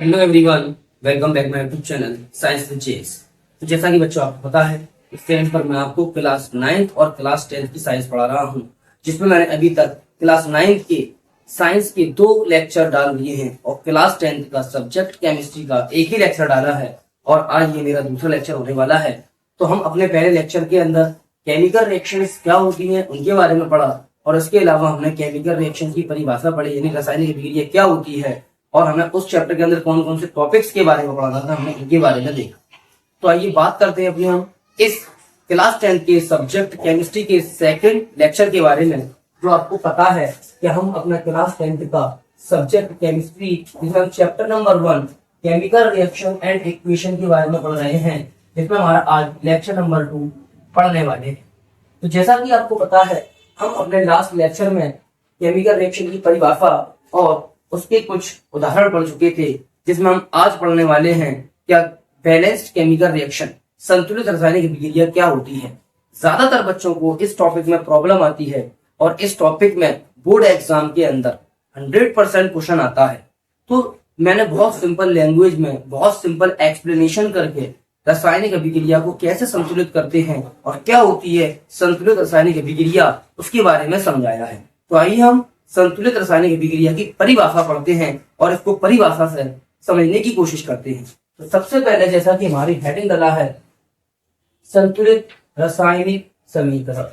Hello everyone, welcome back my YouTube channel science with JS. तो जैसा कि बच्चों आपको पता है, इस चैनल पर मैं आपको क्लास 9th और क्लास 10th की साइंस पढ़ा रहा हूं, जिसमें मैंने अभी तक क्लास 9th के साइंस के 2 लेक्चर डाल दिए हैं और क्लास 10th का सब्जेक्ट केमिस्ट्री का एक ही लेक्चर डाला है और आज ये मेरा दूसरा लेक्चर होने वाला है। तो हम अपने पहले लेक्चर के अंदर केमिकल रिएक्शंस क्या होती हैं उनके बारे में पढ़ा और इसके अलावा हमने केमिकल रिएक्शन की परिभाषा पढ़ी, यानी रासायनिक अभिक्रिया क्या होती है, और हमें उस चैप्टर के अंदर कौन कौन से टॉपिक्स के बारे में पढ़ाना था, हमने इनके बारे में देखा। तो आइए बात करते हैं अपने हम इस क्लास 10 के सब्जेक्ट केमिस्ट्री के सेकंड लेक्चर के बारे में। जो आपको पता है कि हम अपना क्लास 10 का सब्जेक्ट केमिस्ट्री जिसमें chapter number 1 chemical reaction and equation के बारे में पढ़ रहे हैं, जिसमें हमारा आज लेक्चर नंबर 2 पढ़ने वाले हैं। तो जैसा कि आपको पता है, हम अपने लास्ट लेक्चर में केमिकल रिएक्शन की परिभाषा और उसके कुछ उदाहरण पढ़ चुके थे, जिसमें हम आज पढ़ने वाले हैं क्या बैलेंस्ड केमिकल रिएक्शन, संतुलित रासायनिक अभिक्रिया क्या होती है। ज्यादातर बच्चों को इस टॉपिक में प्रॉब्लम आती है और इस टॉपिक में बोर्ड एग्जाम के अंदर 100% क्वेश्चन आता है। तो मैंने बहुत सिंपल लैंग्वेज में बहुत सिंपल एक्सप्लेनेशन करके रासायनिक अभिक्रिया को कैसे संतुलित करते हैं और क्या होती है संतुलित रासायनिक अभिक्रिया, उसके बारे में समझाया है। तो आइए हम संतुलित रासायनिक अभिक्रिया की परिभाषा पढ़ते हैं और इसको परिभाषा से समझने की कोशिश करते हैं। तो सबसे पहले जैसा कि हमारी हेडिंग डला है संतुलित रासायनिक समीकरण,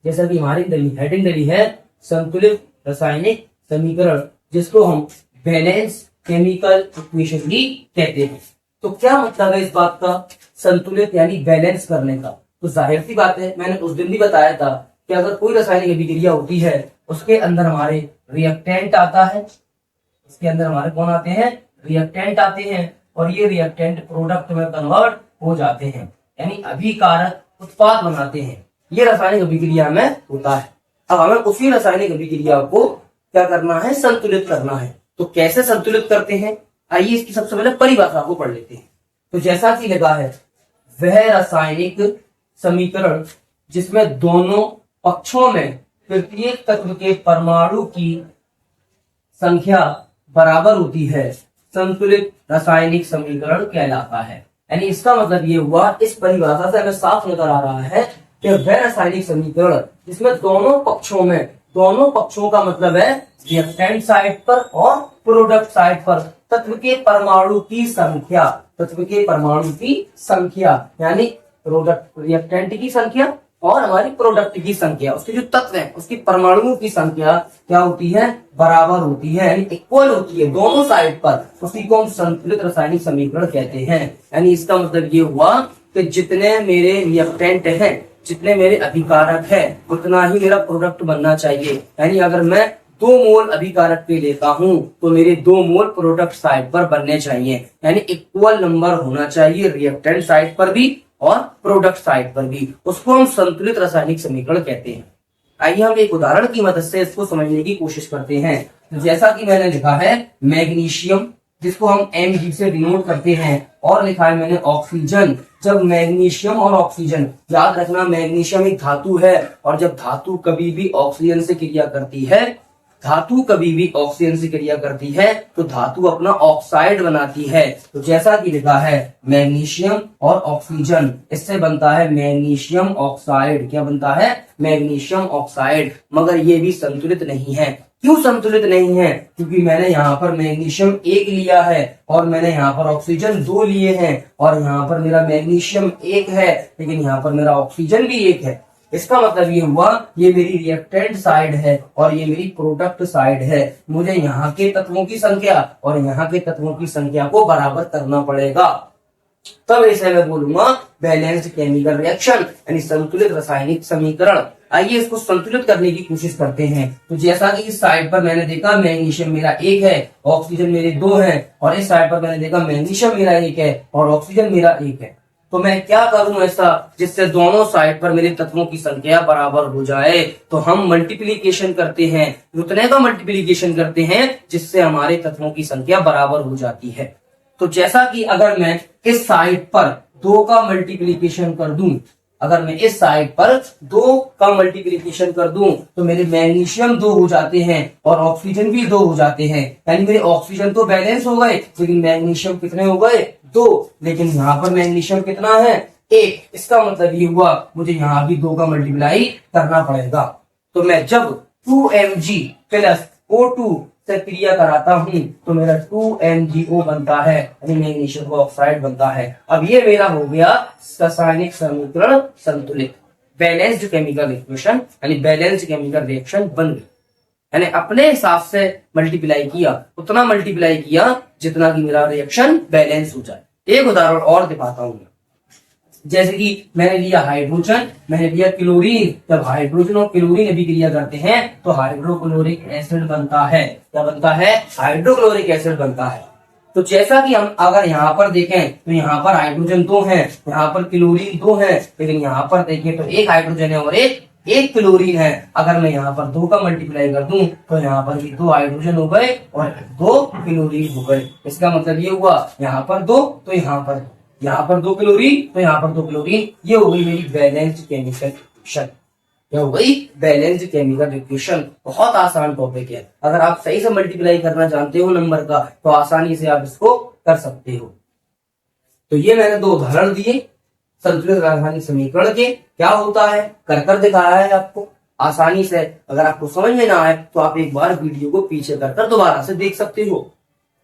जैसा कि हमारी हेडिंग डली है संतुलित रासायनिक समीकरण, जिसको हम बैलेंस केमिकल इक्वेशन भी कहते हैं। तो क्या मतलब है इस बात का, संतुलित यानी बैलेंस करने का। तो जाहिर सी बात है, मैंने उस दिन भी बताया था कि अगर कोई रासायनिक अभिक्रिया होती है उसके अंदर हमारे रिएक्टेंट आता है, उसके अंदर हमारे कौन आते हैं, रिएक्टेंट आते हैं, और ये रिएक्टेंट प्रोडक्ट में कन्वर्ट हो जाते हैं, यानी अभिकारक उत्पाद बनाते हैं। ये रासायनिक अभिक्रिया में होता है। अब हमें उसी रासायनिक अभिक्रिया को क्या करना है, संतुलित करना है। तो कैसे संतुलित करते हैं, आइए इसकी सबसे पहले परिभाषा को पढ़ लेते हैं। तो जैसा कि लिखा है, वह रासायनिक समीकरण जिसमें दोनों पक्षों में प्रत्येक तत्व के परमाणु की संख्या बराबर होती है, संतुलित रासायनिक समीकरण कहलाता है। यानी इसका मतलब ये हुआ, इस परिभाषा से हमें साफ नजर आ रहा है कि वह रासायनिक समीकरण जिसमें दोनों पक्षों का मतलब है रिएक्टेंट साइड पर और प्रोडक्ट साइड पर तत्व के परमाणु की संख्या, यानी प्रोडक्ट रिएक्टेंट की संख्या और हमारी प्रोडक्ट की संख्या, उसके जो तत्व है उसकी परमाणुओं की संख्या क्या होती है, बराबर होती है, यानी इक्वल होती है दोनों साइड पर। उसी को हम संतुलित रासायनिक समीकरण कहते हैं। यानी इसका मतलब ये हुआ कि जितने मेरे रिएक्टेंट हैं, जितने मेरे अभिकारक है, उतना ही मेरा प्रोडक्ट बनना चाहिए। यानी अगर मैं 2 मोल अभिकारक पे लेता हूं तो मेरे 2 मोल प्रोडक्ट साइड पर बनने चाहिए, यानी इक्वल नंबर होना चाहिए रिएक्टेंट साइड पर भी और प्रोडक्ट साइड पर भी। उसको हम संतुलित रासायनिक समीकरण कहते हैं। आइए हम एक उदाहरण की मदद से इसको समझने की कोशिश करते हैं। जैसा कि मैंने लिखा है मैग्नीशियम, जिसको हम Mg से डिनोट करते हैं, और लिखा है मैंने ऑक्सीजन। जब मैग्नीशियम और ऑक्सीजन, याद रखना मैग्नीशियम एक धातु है, और जब धातु कभी भी ऑक्सीजन से क्रिया करती है तो धातु अपना ऑक्साइड बनाती है। तो जैसा कि लिखा है मैग्नीशियम और ऑक्सीजन, इससे बनता है मैग्नीशियम ऑक्साइड। क्या बनता है, मैग्नीशियम ऑक्साइड। मगर ये भी संतुलित नहीं है। क्यों संतुलित नहीं है, क्योंकि मैंने यहाँ पर मैग्नीशियम 1 लिया है और मैंने यहाँ पर ऑक्सीजन 2 लिए हैं, और यहाँ पर मेरा मैग्नीशियम 1 है लेकिन यहाँ पर मेरा ऑक्सीजन भी 1 है। इसका मतलब ये हुआ, ये मेरी रिएक्टेंट साइड है और ये मेरी प्रोडक्ट साइड है। मुझे यहाँ के तत्वों की संख्या और यहाँ के तत्वों की संख्या को बराबर करना पड़ेगा, तब ऐसे मैं बोलूंगा बैलेंस्ड केमिकल रिएक्शन, यानी संतुलित रासायनिक समीकरण। आइए इसको संतुलित करने की कोशिश करते हैं। तो जैसा कि इस साइड पर मैंने देखा मैग्नीशियम मेरा 1 है, ऑक्सीजन मेरे 2 हैं, और इस साइड पर मैंने देखा मैग्नीशियम मेरा 1 है और ऑक्सीजन मेरा 1 है। तो मैं क्या करूं ऐसा जिससे दोनों साइड पर मेरे तत्वों की संख्या बराबर हो जाए। तो हम मल्टीप्लीकेशन करते हैं, उतने का मल्टीप्लीकेशन करते हैं जिससे हमारे तत्वों की संख्या बराबर हो जाती है। तो जैसा कि अगर मैं इस साइड पर 2 का मल्टीप्लीकेशन कर दूं, अगर मैं इस साइड पर 2 का मल्टीप्लीकेशन कर दूं तो मेरे मैग्नीशियम 2 हो जाते हैं और ऑक्सीजन भी 2 हो जाते हैं, यानी मेरे ऑक्सीजन तो बैलेंस हो गए, लेकिन मैग्नीशियम कितने हो गए? 2। लेकिन यहाँ पर मैग्नीशियम कितना है? 1। इसका मतलब ये हुआ मुझे यहाँ भी 2 का मल्टीप्लाई करना पड़ेगा। तो मैं जब 2Mg प्लस O2 से क्रिया कराता हूं तो मेरा 2MgO बनता है, यानी मैग्नीशियम ऑक्साइड बनता है। अब ये मेरा हो गया रासायनिक समीकरण संतुलित, बैलेंस्ड केमिकल इक्वेशन, यानी बैलेंस्ड केमिकल रिएक्शन बन गई। यानी अपने हिसाब से मल्टीप्लाई किया, उतना मल्टीप्लाई किया जितना कि मेरा रिएक्शन बैलेंस हो जाए। एक उदाहरण और दिखाता हूं, जैसे कि मैंने लिया हाइड्रोजन, मैंने लिया क्लोरीन। जब हाइड्रोजन और क्लोरीन अभिक्रिया करते हैं तो हाइड्रोक्लोरिक एसिड बनता है। क्या बनता है? हाइड्रोक्लोरिक एसिड बनता है। तो जैसा कि हम अगर यहाँ पर देखें तो यहाँ पर हाइड्रोजन 2 है, यहाँ पर क्लोरीन 2 है, लेकिन यहाँ पर देखें तो एक हाइड्रोजन है और एक क्लोरीन है। अगर मैं यहाँ पर 2 का मल्टीप्लाई कर दूं तो यहाँ पर भी 2 हाइड्रोजन हो गए और 2 क्लोरीन हो गए। इसका मतलब ये हुआ यहाँ पर 2 तो यहाँ पर 2 क्लोरीन तो यहाँ पर 2 क्लोरीन। ये हो गई मेरी बैलेंस्ड केमिकल इक्वेशन। क्या हो गई? Balanced chemical equation. बहुत आसान टॉपिक है, अगर आप सही से मल्टीप्लाई करना जानते हो नंबर का तो आसानी से आप इसको कर सकते हो। तो ये मैंने 2 उदाहरण दिए संतुलित रासायनिक समीकरण के। क्या होता है कर दिखाया है आपको आसानी से। अगर आपको समझ में ना आए तो आप एक बार वीडियो को पीछे कर दोबारा से देख सकते हो।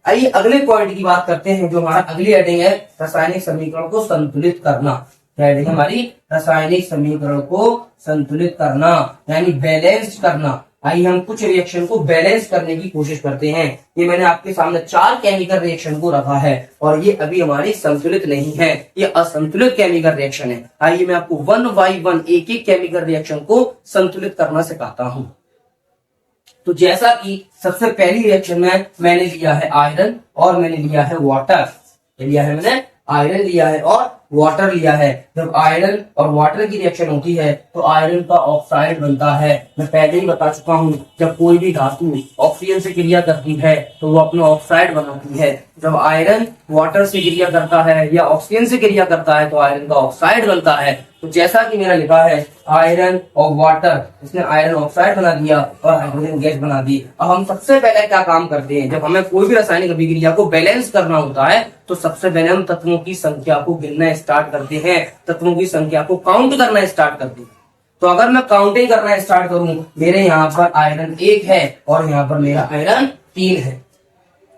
आइए अगले पॉइंट की बात करते हैं, जो हमारा अगली हेडिंग है रासायनिक समीकरण को संतुलित करना। क्या हेडिंग हमारी? रासायनिक समीकरण को संतुलित करना, यानी बैलेंस करना। आइए हम कुछ रिएक्शन को बैलेंस करने की कोशिश करते हैं। ये मैंने आपके सामने 4 केमिकल रिएक्शन को रखा है और ये अभी हमारी संतुलित नहीं है, ये असंतुलित केमिकल रिएक्शन है। आइए मैं आपको 1 बाय 1 एक रिएक्शन रिएक्शन को संतुलित करना सिखाता हूं। तो जैसा कि सबसे पहली रिएक्शन में मैंने लिया है आयरन और मैंने लिया है वाटर। लिया है मैंने आयरन लिया है और वाटर लिया है। जब आयरन और वाटर की रिएक्शन होती है तो आयरन का ऑक्साइड बनता है। मैं पहले ही बता चुका हूं, जब कोई भी धातु ऑक्सीजन से क्रिया करती है तो वो अपना ऑक्साइड बनाती है। जब आयरन वाटर से क्रिया करता है या ऑक्सीजन से क्रिया करता है तो आयरन का ऑक्साइड बनता है। तो जैसा कि मेरा लिखा है आयरन और वाटर, इसने आयरन ऑक्साइड बना दिया और हाइड्रोजन गैस बना दी। अब हम सबसे पहले क्या काम करते हैं, जब हमें कोई भी रासायनिक अभिक्रिया को बैलेंस करना होता है तो सबसे पहले हम तत्वों की संख्या को गिनना स्टार्ट करते हैं, तत्वों की संख्या को काउंट करना स्टार्ट करते हैं। तो अगर मैं काउंटिंग करना स्टार्ट करूं, मेरे यहाँ पर आयरन 1 है और यहाँ पर मेरा आयरन 3 है।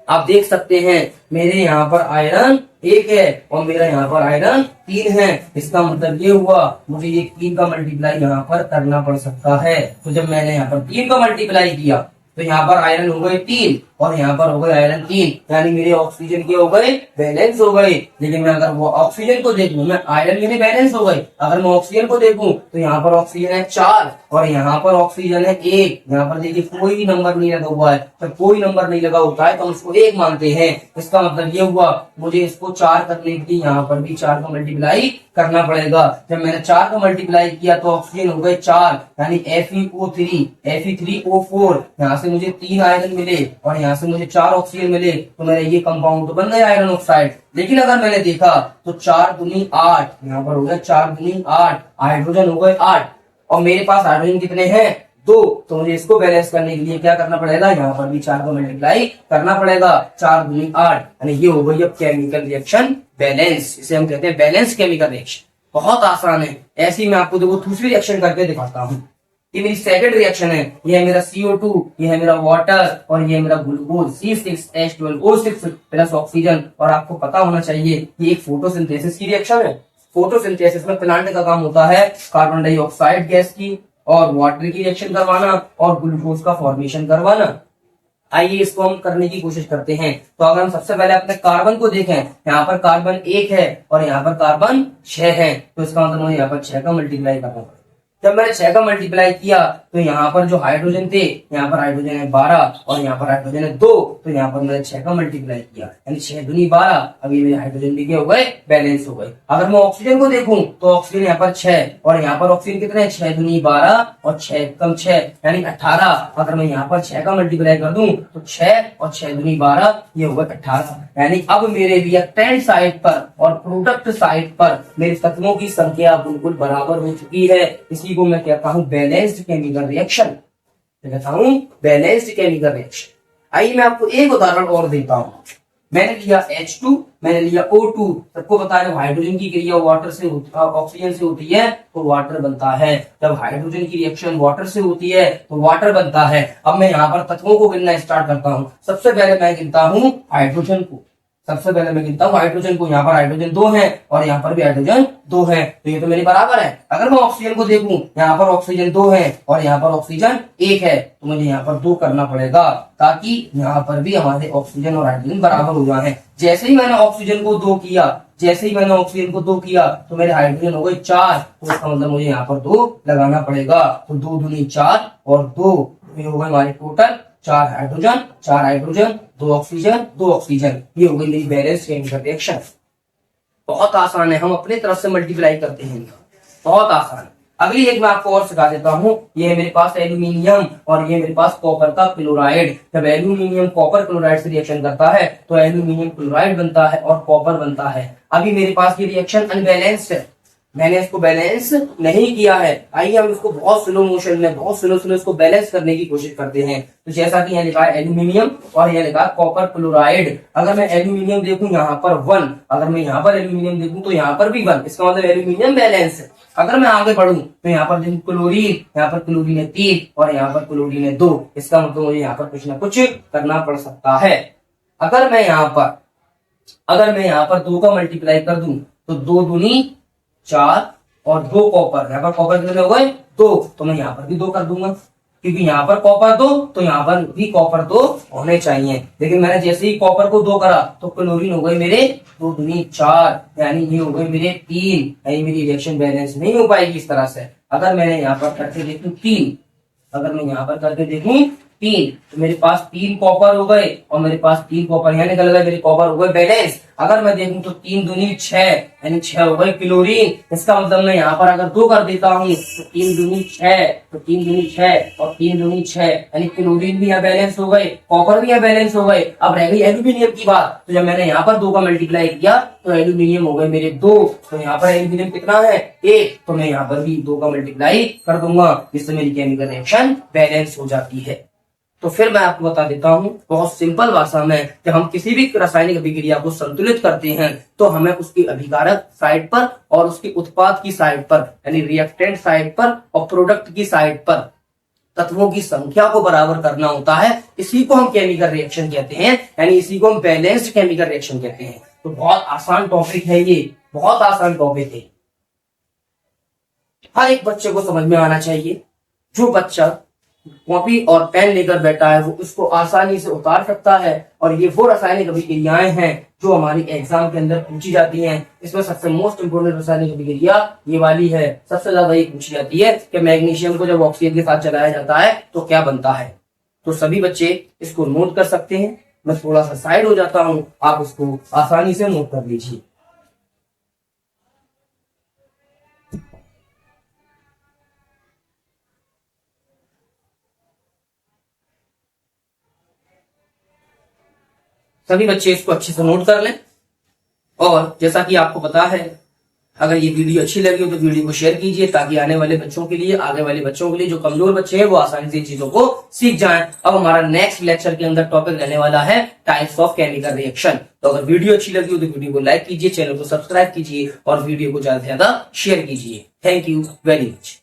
आप देख सकते हैं मेरे यहाँ पर आयरन 1 है और मेरा यहाँ पर आयरन 3 है। इसका मतलब ये हुआ मुझे ये 3 का मल्टीप्लाई यहाँ पर करना पड़ सकता है। तो जब मैंने यहाँ पर 3 का मल्टीप्लाई किया तो यहाँ पर आयरन हो गए 3 और यहाँ पर हो गए आयरन 3, यानी मेरे ऑक्सीजन के हो गए बैलेंस हो गए। लेकिन मैं अगर वो ऑक्सीजन को देखूं, मैं आयरन मेरे बैलेंस हो गए। अगर मैं ऑक्सीजन को देखूं तो यहाँ पर ऑक्सीजन है 4 और यहाँ पर ऑक्सीजन है 1। यहाँ पर देखिए कोई भी नंबर नहीं लगा हुआ है, तो कोई नंबर नहीं लगा होता है तो हम उसको 1 मानते हैं। इसका मतलब ये हुआ मुझे इसको 4 करने के लिए यहाँ पर भी 4 का मल्टीप्लाई करना पड़ेगा। जब मैंने 4 का मल्टीप्लाई किया तो ऑक्सीजन हो गए 4, यानी FeO3 Fe3O4। यहाँ से मुझे 3 आयरन मिले और यहाँ से मुझे 4 ऑक्सीजन मिले, तो मेरा ये कंपाउंड तो बन गया आयरन ऑक्साइड। लेकिन अगर मैंने देखा तो 4 दूनी 8, यहाँ पर हो गया 4 दूनी 8, हाइड्रोजन हो गए 8 और मेरे पास हाइड्रोजन कितने हैं? 2। तो मुझे इसको बैलेंस करने के लिए क्या करना पड़ेगा? यहाँ पर भी 4 को मल्टीप्लाई करना पड़ेगा। 4 दूनी 8, यानी ये हो गई अब केमिकल रिएक्शन बैलेंस। इसे हम कहते हैं बैलेंस केमिकल रिएक्शन। बहुत आसान है। ऐसे ही मैं आपको देखो दूसरी रिएक्शन करके दिखाता हूँ। ये मेरी सेकंड रिएक्शन है। ये है मेरा CO2, ये है मेरा वाटर और ये है मेरा ग्लूकोज C6H12O6 प्लस ऑक्सीजन। और आपको पता होना चाहिए ये एक फोटोसिंथेसिस की रिएक्शन है। फोटोसिंथेसिस में प्लांट का काम होता है कार्बन डाइऑक्साइड गैस की और वाटर की रिएक्शन करवाना और ग्लूकोज का फॉर्मेशन करवाना। आइए इसको हम करने की कोशिश करते हैं। तो अगर हम सबसे पहले अपने कार्बन को देखें, यहाँ पर कार्बन 1 है और यहाँ पर कार्बन 6 है, तो इसका मतलब मुझे यहाँ पर 6 का मल्टीप्लाई करना पड़ेगा। जब मैंने 6 का मल्टीप्लाई किया तो यहाँ पर जो हाइड्रोजन थे, यहाँ पर हाइड्रोजन है 12 और यहाँ पर हाइड्रोजन है 2, तो यहाँ पर मैंने 6 का मल्टीप्लाई किया, यानी 6 दूनी 12। अब ये मेरे हाइड्रोजन भी क्या हो गए, बैलेंस हो गए। अगर मैं ऑक्सीजन को देखूं तो ऑक्सीजन यहाँ पर 6 और यहाँ पर ऑक्सीजन कितने हैं, 6 दूनी 12 और 6 कम 6 यानी 18। अगर मैं यहाँ पर 6 का मल्टीप्लाई कर दूं तो 6 और 6 दूनी 12 ये होगा 18। यानी अब मेरे रिएक्टेंट साइड पर और प्रोडक्ट साइड पर मेरे तत्वों की संख्या बिल्कुल बराबर हो चुकी है। इसी को मैं कहता हूं बैलेंस्ड केमिकल रिएक्शन। मैं कहता हूं बैलेंस्ड केमिकल रिएक्शन। आइए मैं आपको एक उदाहरण और देता हूं। मैंने लिया H2, मैंने लिया O2। सबको पता है हाइड्रोजन की क्रिया वाटर से ऑक्सीजन से होती है तो वाटर बनता है। जब हाइड्रोजन की रिएक्शन वाटर से होती है तो वाटर बनता है। अब मैं यहाँ पर तत्वों को गिनना स्टार्ट करता हूँ। सबसे पहले मैं गिनता हूँ हाइड्रोजन को। सबसे पहले मैं गिनता हूँ हाइड्रोजन को। यहाँ पर हाइड्रोजन 2 है और यहाँ पर भी हाइड्रोजन 2 है, तो ये तो मेरे बराबर है। अगर मैं ऑक्सीजन को देखूं, यहाँ पर ऑक्सीजन 2 है और यहाँ पर ऑक्सीजन 1 है, तो मुझे यहाँ पर 2 करना पड़ेगा ताकि यहाँ पर भी हमारे ऑक्सीजन और हाइड्रोजन बराबर हो जाए। जैसे ही मैंने ऑक्सीजन को 2 किया, जैसे ही मैंने ऑक्सीजन को 2 किया तो मेरे हाइड्रोजन हो गए 4, तो इसका मतलब मुझे यहाँ पर 2 लगाना पड़ेगा। तो 2 दूनी 4 और 2 ये हो गए हमारे टोटल 4 हाइड्रोजन 2 ऑक्सीजन 2 ऑक्सीजन। ये हो गई मेरी बैलेंस केमिकल रिएक्शन। बहुत आसान है, हम अपने तरफ से मल्टीप्लाई करते हैं, बहुत आसान। अगली एक मैं आपको और सिखा देता हूँ। ये है मेरे पास एल्यूमिनियम और ये मेरे पास कॉपर का क्लोराइड। जब एल्यूमिनियम कॉपर क्लोराइड से रिएक्शन करता है तो एल्यूमिनियम क्लोराइड बनता है और कॉपर बनता है। अभी मेरे पास ये रिएक्शन अनबैलेंस्ड है, मैंने इसको बैलेंस नहीं किया है। आइए हम इसको बहुत स्लो मोशन में, बहुत स्लो इसको बैलेंस करने की कोशिश करते हैं। तो जैसा कि यहाँ लिखा है एल्यूमिनियम और यहाँ लिखा है कॉपर क्लोराइड। अगर मैं एल्यूमिनियम देखूं यहाँ पर 1, अगर मैं यहाँ पर एल्यूमिनियम देखूं तो यहाँ पर भी 1, इसका मतलब एल्यूमिनियम बैलेंस है। अगर मैं आगे बढ़ूं तो यहाँ पर देखूं क्लोरीन, यहाँ पर क्लोरीन है 3 और यहाँ पर क्लोरीन है 2, इसका मतलब मुझे यहाँ पर कुछ ना कुछ करना पड़ सकता है। अगर मैं यहाँ पर 2 का मल्टीप्लाई कर दूं तो 2 दूनी 4 और 2 कॉपर, यहाँ पर कॉपर कितने हो गए 2, तो मैं यहाँ पर भी 2 कर दूंगा क्योंकि यहाँ पर कॉपर 2 तो यहाँ पर भी कॉपर 2 होने चाहिए। लेकिन मैंने जैसे ही कॉपर को 2 करा तो क्लोरीन हो गए मेरे 2 दूनी 4, यानी ये हो गए मेरे 3, यानी मेरी रिएक्शन बैलेंस नहीं हो पाएगी इस तरह से। अगर मैंने यहाँ पर करके देखूं 3, अगर मैं यहाँ पर करके देखूं 3, तो मेरे पास 3 कॉपर हो गए और मेरे पास 3 कॉपर यहाँ निकल गए, मेरे कॉपर हो गए बैलेंस। अगर मैं देखूं तो 3 दूनी 6, यानी 6 हो गए क्लोरीन। इसका मतलब मैं यहाँ पर अगर 2 कर देता हूँ तो 3 दूनी 6, तो 3 दूनी 6 और 3 दूनी 6, यानी क्लोरीन भी यहाँ बैलेंस हो गए, कॉपर भी यहाँ बैलेंस हो गए। अब रह गई एल्यूमिनियम की बात। तो जब मैंने यहाँ पर 2 का मल्टीप्लाई किया तो एल्यूमिनियम हो गए मेरे 2, तो यहाँ पर एल्यूमिनियम कितना है 1, तो मैं यहाँ पर भी 2 का मल्टीप्लाई कर दूंगा, जिससे मेरी केमिकल रिएक्शन बैलेंस हो जाती है। तो फिर मैं आपको बता देता हूं बहुत सिंपल भाषा में, जब हम किसी भी रासायनिक अभिक्रिया को संतुलित करते हैं तो हमें उसकी अभिकारक साइड पर और उसकी उत्पाद की साइड पर, यानी रिएक्टेंट साइड पर और प्रोडक्ट की साइड पर तत्वों की संख्या को बराबर करना होता है। इसी को हम केमिकल रिएक्शन कहते हैं, यानी इसी को हम बैलेंस्ड केमिकल रिएक्शन कहते हैं। तो बहुत आसान टॉपिक है ये, बहुत आसान टॉपिक है, हर एक बच्चे को समझ में आना चाहिए। जो बच्चा कॉपी और पेन लेकर बैठा है वो उसको आसानी से उतार सकता है। और ये वो रासायनिक अभिक्रियाएं हैं जो हमारी एग्जाम के अंदर पूछी जाती हैं। इसमें सबसे मोस्ट इंपोर्टेंट रासायनिक अभिक्रिया ये वाली है, सबसे ज्यादा ये पूछी जाती है कि मैग्नीशियम को जब ऑक्सीजन के साथ चलाया जाता है तो क्या बनता है। तो सभी बच्चे इसको नोट कर सकते हैं। मैं थोड़ा सा साइड हो जाता हूँ, आप इसको आसानी से नोट कर लीजिए। सभी बच्चे इसको अच्छे से नोट कर लें। और जैसा कि आपको पता है, अगर ये वीडियो अच्छी लगी हो तो वीडियो को शेयर कीजिए ताकि आने वाले बच्चों के लिए, आगे वाले बच्चों के लिए, जो कमजोर बच्चे हैं वो आसानी से चीजों को सीख जाएं। अब हमारा नेक्स्ट लेक्चर के अंदर टॉपिक रहने वाला है टाइप्स ऑफ केमिकल रिएक्शन। तो अगर वीडियो अच्छी लगी हो तो वीडियो को लाइक कीजिए, चैनल को सब्सक्राइब कीजिए और वीडियो को ज्यादा से ज्यादा शेयर कीजिए। Thank you very much.